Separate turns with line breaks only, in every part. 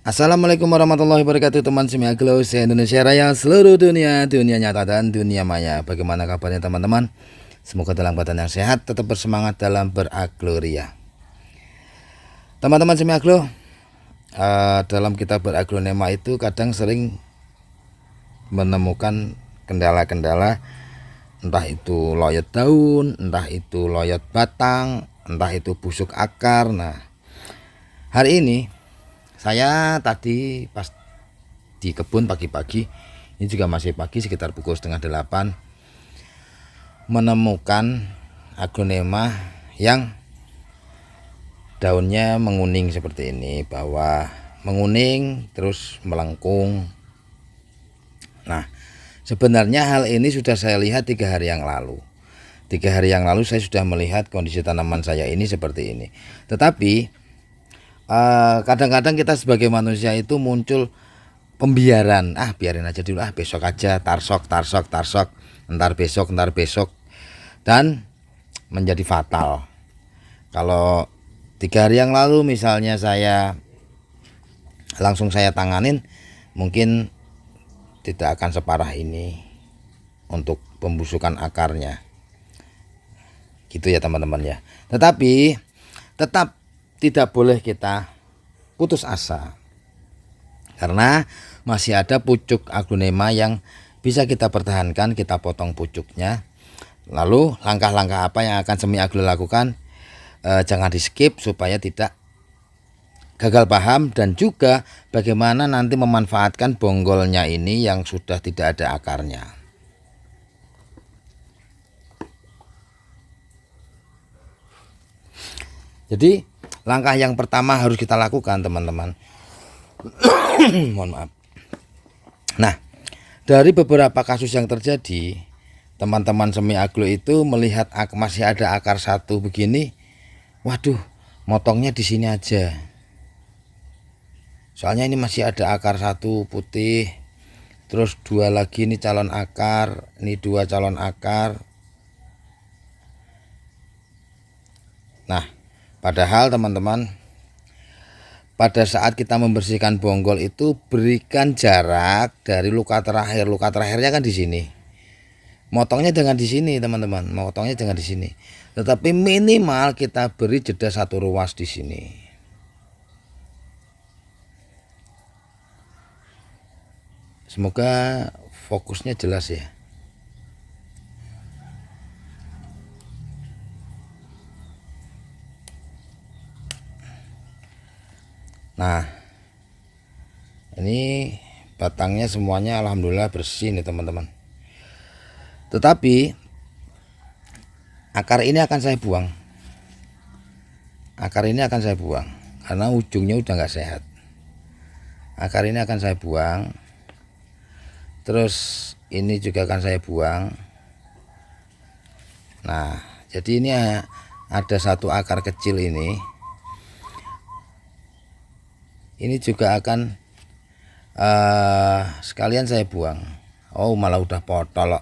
Assalamualaikum warahmatullahi wabarakatuh, teman Semiaglo se-Indonesia Raya, seluruh dunia, dunia nyata dan dunia maya. Bagaimana kabarnya teman-teman? Semoga dalam keadaan yang sehat, tetap bersemangat dalam beragloria. Teman-teman Semiaglo, dalam kita beraglonema itu kadang sering menemukan kendala-kendala, entah itu loyot daun, entah itu loyot batang, entah itu busuk akar. Nah, hari ini saya tadi pas di kebun pagi-pagi, ini juga masih pagi sekitar pukul setengah 8, menemukan aglonema yang daunnya menguning seperti ini, bawah menguning terus melengkung. Nah, sebenarnya hal ini sudah saya lihat 3 hari yang lalu. 3 hari yang lalu saya sudah melihat kondisi tanaman saya ini seperti ini. Tetapi kadang-kadang kita sebagai manusia itu muncul pembiaran, biarin aja dulu, besok aja, tarsok, entar besok, dan menjadi fatal. Kalau 3 hari yang lalu misalnya saya langsung tanganin, mungkin tidak akan separah ini untuk pembusukan akarnya, gitu ya teman-teman ya. Tetapi tetap tidak boleh kita putus asa, karena masih ada pucuk aglonema yang bisa kita pertahankan. Kita potong pucuknya. Lalu langkah-langkah apa yang akan Semiaglo lakukan, jangan di skip supaya tidak gagal paham, dan juga bagaimana nanti memanfaatkan bonggolnya ini yang sudah tidak ada akarnya. Jadi langkah yang pertama harus kita lakukan teman-teman. Mohon maaf. Nah, dari beberapa kasus yang terjadi, teman-teman Semiaglo itu melihat masih ada akar satu begini, waduh, motongnya di sini aja. Soalnya ini masih ada akar satu putih, terus 2 lagi ini calon akar, ini 2 calon akar. Nah, padahal teman-teman, pada saat kita membersihkan bonggol itu berikan jarak dari luka terakhir. Luka terakhirnya kan di sini. Motongnya jangan di sini, teman-teman. Motongnya jangan di sini. Tetapi minimal kita beri jeda 1 ruas di sini. Semoga fokusnya jelas ya. Nah, ini batangnya semuanya alhamdulillah bersih nih teman-teman. Tetapi akar ini akan saya buang. Akar ini akan saya buang karena ujungnya udah nggak sehat. Akar ini akan saya buang. Terus ini juga akan saya buang. Nah, jadi ini ada 1 akar kecil ini. Ini juga akan sekalian saya buang. Oh, malah udah potol,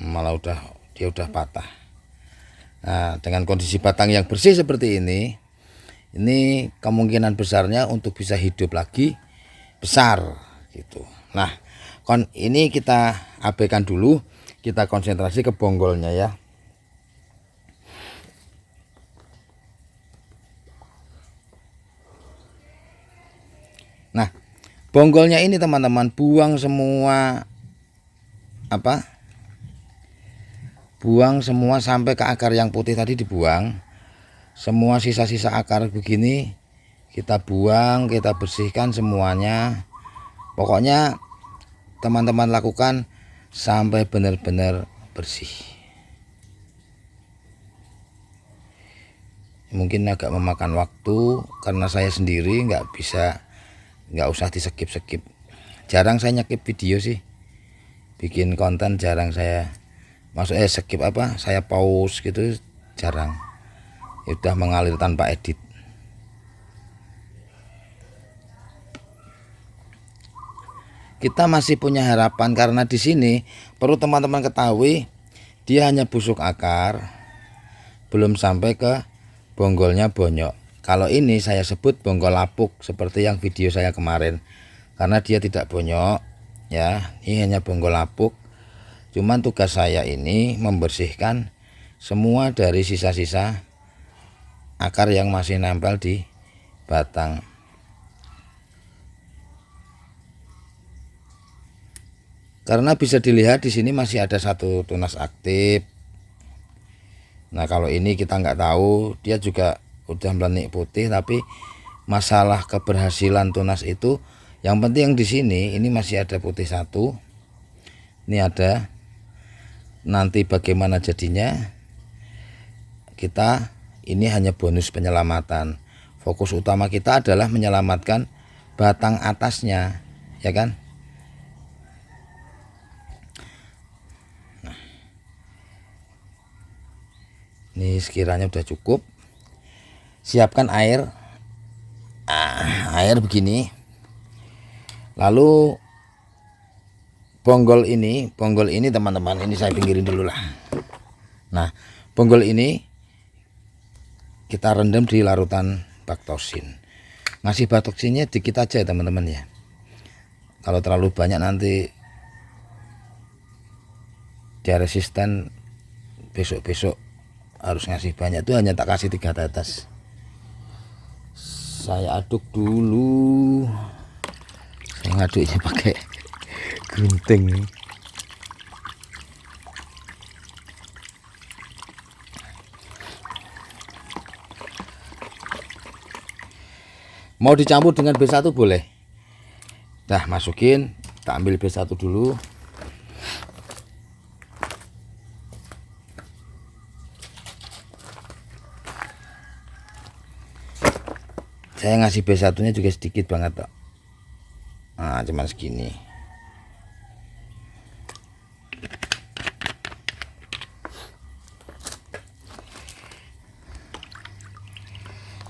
malah dia udah patah. Nah, dengan kondisi batang yang bersih seperti ini kemungkinan besarnya untuk bisa hidup lagi besar gitu. Nah, ini kita abaikan dulu, kita konsentrasi ke bonggolnya ya. Nah, bonggolnya ini teman-teman, buang semua buang semua sampai ke akar yang putih tadi, dibuang. Semua sisa-sisa akar begini kita buang, kita bersihkan semuanya. Pokoknya teman-teman lakukan sampai benar-benar bersih. Mungkin agak memakan waktu karena saya sendiri nggak usah di skip. Jarang saya nyekip video sih, bikin konten jarang saya skip saya pause gitu, jarang. Udah mengalir tanpa edit. Kita masih punya harapan karena di sini perlu teman-teman ketahui, dia hanya busuk akar, belum sampai ke bonggolnya bonyok. Kalau ini saya sebut bonggol lapuk seperti yang video saya kemarin, karena dia tidak bonyok ya. Ini hanya bonggol lapuk. Cuman tugas saya ini membersihkan semua dari sisa-sisa akar yang masih nempel di batang. Karena bisa dilihat di sini masih ada satu tunas aktif. Nah kalau ini kita nggak tahu, dia juga udah melenik putih, tapi masalah keberhasilan tunas itu yang penting di sini ini masih ada putih satu. Ini ada. Nanti bagaimana jadinya kita ini hanya bonus penyelamatan. Fokus utama kita adalah menyelamatkan batang atasnya, ya kan? Nah, ini sekiranya udah cukup. Siapkan air. Air begini. Lalu bonggol ini teman-teman, ini saya pinggirin dulu lah. Nah, bonggol ini kita rendam di larutan baktoksin. Ngasih baktoksinnya dikit aja ya teman-teman ya. Kalau terlalu banyak nanti dia resisten, besok-besok harus ngasih banyak. Itu hanya tak kasih 3 tetes. Saya aduk dulu. Saya ngaduknya pakai gunting. Mau dicampur dengan B1 boleh. Dah masukin, kita ambil B1 dulu. Saya ngasih B1 nya juga sedikit banget kok. Nah cuman segini.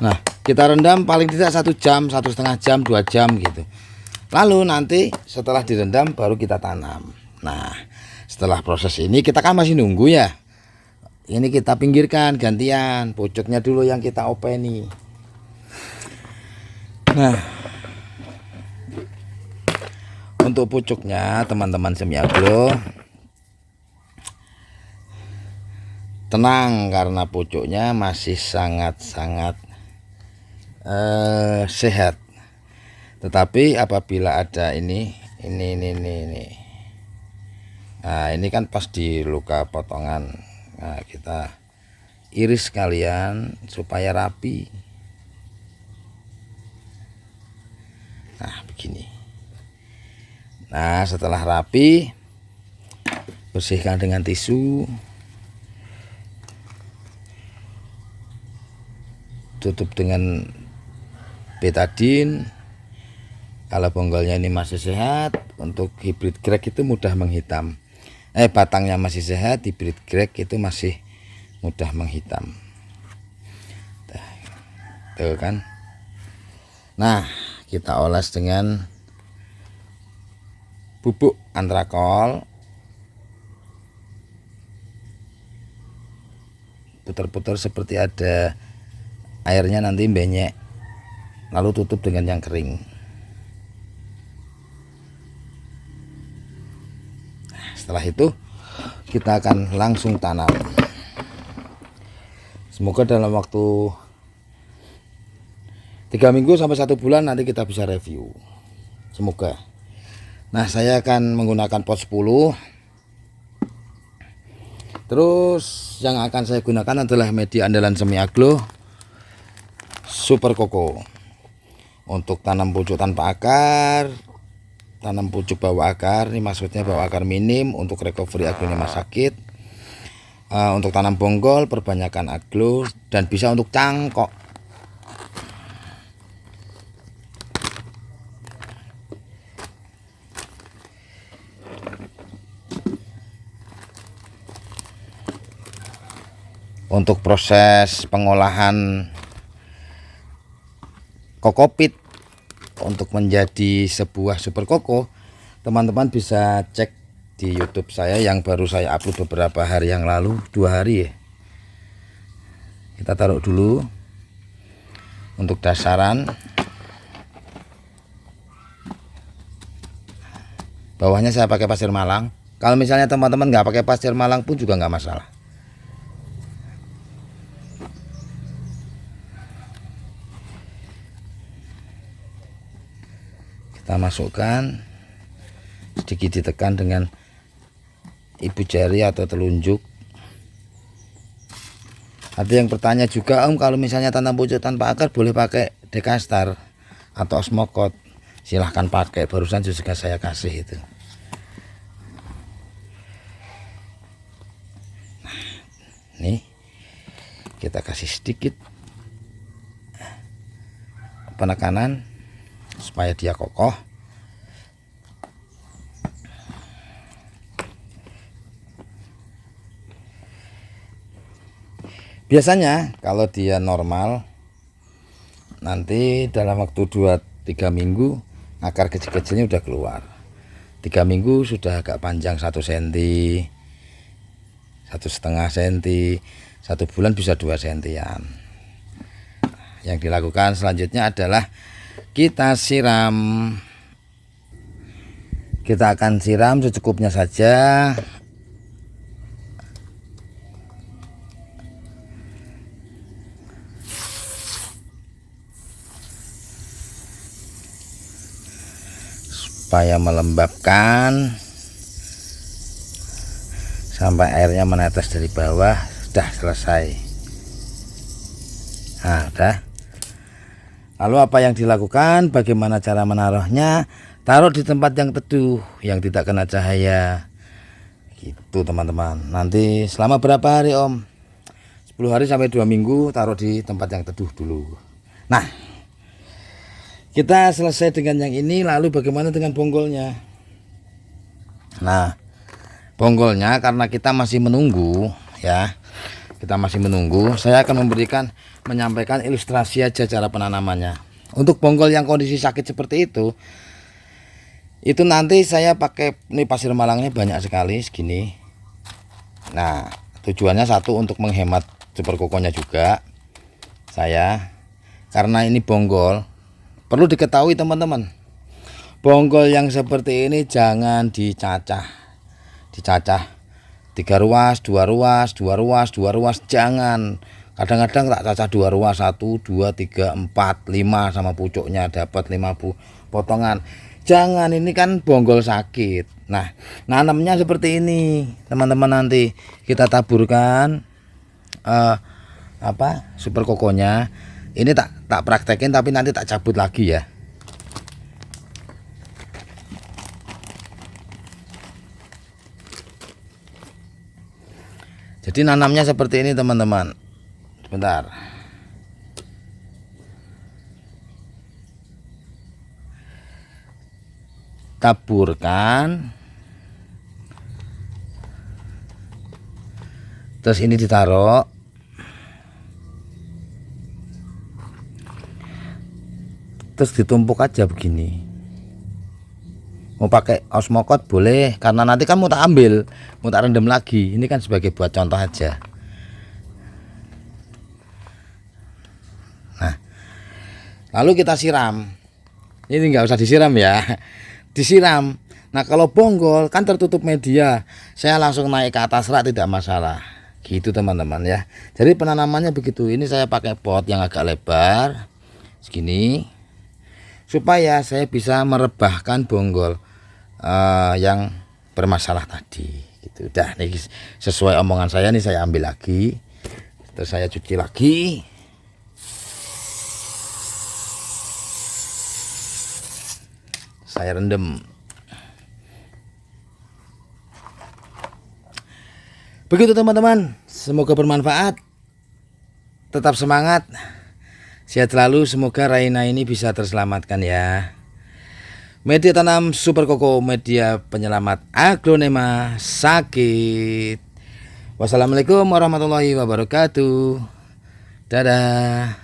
Nah kita rendam paling tidak 1 jam, 1,5 jam, 2 jam gitu. Lalu nanti setelah direndam baru kita tanam. Nah setelah proses ini kita kan masih nunggu ya. Ini kita pinggirkan gantian, pucuknya dulu yang kita openi. Nah untuk pucuknya teman-teman semiagro tenang, karena pucuknya masih sangat-sangat sehat. Tetapi apabila ada ini. Nah ini kan pas di luka potongan. Nah kita iris sekalian supaya rapi. Nah begini. Nah setelah rapi, bersihkan dengan tisu, tutup dengan betadine. Kalau bonggolnya ini masih sehat, untuk hybrid crack itu mudah menghitam. Batangnya masih sehat, hybrid crack itu masih mudah menghitam. Tuh kan. Nah kita oles dengan bubuk antrakol, putar-putar seperti ada airnya nanti banyak, lalu tutup dengan yang kering. Setelah itu kita akan langsung tanam. Semoga dalam waktu 3 minggu sampai 1 bulan nanti kita bisa review. Semoga. Nah saya akan menggunakan pot 10. Terus yang akan saya gunakan adalah media andalan Semiagro Super Koko. Untuk tanam pucuk tanpa akar, tanam pucuk bawah akar, ini maksudnya bawah akar minim untuk recovery aglonema sakit. Untuk tanam bonggol perbanyakan aglo, dan bisa untuk cangkok. Untuk proses pengolahan kokopit untuk menjadi sebuah super koko, teman-teman bisa cek di YouTube saya yang baru saya upload beberapa hari yang lalu, 2 hari ya. Kita taruh dulu. Untuk dasaran bawahnya saya pakai pasir malang. Kalau misalnya teman-teman nggak pakai pasir malang pun juga nggak masalah. Kita masukkan, sedikit ditekan dengan ibu jari atau telunjuk. Ada yang bertanya juga, Om, kalau misalnya tanam pucuk tanpa akar boleh pakai Dekastar atau Osmokot? Silahkan pakai, barusan juga saya kasih itu. Nih, kita kasih sedikit penekanan supaya dia kokoh. Biasanya kalau dia normal, nanti dalam waktu 2-3 minggu akar kecil-kecilnya udah keluar. 3 minggu sudah agak panjang 1 cm, 1,5 cm, 1 bulan bisa 2 cm. Yang dilakukan selanjutnya adalah kita siram. Kita akan siram secukupnya saja. Supaya melembabkan sampai airnya menetes dari bawah. Sudah selesai. Nah, udah. Lalu apa yang dilakukan? Bagaimana cara menaruhnya? Taruh di tempat yang teduh, yang tidak kena cahaya. Gitu teman-teman. Nanti selama berapa hari, Om? 10 hari sampai 2 minggu taruh di tempat yang teduh dulu. Nah, kita selesai dengan yang ini. Lalu bagaimana dengan bonggolnya? Nah, bonggolnya karena kita masih menunggu ya. Kita masih menunggu. Saya akan menyampaikan ilustrasi aja cara penanamannya. Untuk bonggol yang kondisi sakit seperti itu nanti saya pakai ini pasir malangnya banyak sekali segini. Nah, tujuannya satu untuk menghemat super kokonya juga. Karena ini bonggol, perlu diketahui teman-teman, bonggol yang seperti ini jangan dicacah 3 ruas, 2 ruas, 2 ruas, 2 ruas, jangan. Kadang-kadang tak cacah 2 ruas, 1, 2, 3, 4, 5 sama pucuknya dapat 5 potongan. Jangan, ini kan bonggol sakit. Nah, nanamnya seperti ini teman-teman. Nanti kita taburkan super kokonya. Ini tak praktekin, tapi nanti tak cabut lagi ya. Jadi nanamnya seperti ini teman-teman. Sebentar. Taburkan. Terus ini ditaruh. Terus ditumpuk aja begini. Mau pakai Osmokot boleh, karena nanti kan mau tak ambil, mau tak rendam lagi. Ini kan sebagai buat contoh aja. Nah, lalu kita siram. Ini nggak usah disiram ya, disiram. Nah, kalau bonggol kan tertutup media, saya langsung naik ke atas rak tidak masalah. Gitu teman-teman ya. Jadi penanamannya begitu. Ini saya pakai pot yang agak lebar segini, supaya saya bisa merebahkan bonggol yang bermasalah tadi. Gitu. Udah nih, sesuai omongan saya nih, saya ambil lagi, terus saya cuci lagi. Saya rendam. Begitu teman-teman, semoga bermanfaat. Tetap semangat, sehat selalu. Semoga Raina ini bisa terselamatkan ya. Media tanam Super Koko, media penyelamat aglonema sakit. Wassalamualaikum warahmatullahi wabarakatuh. Dadah.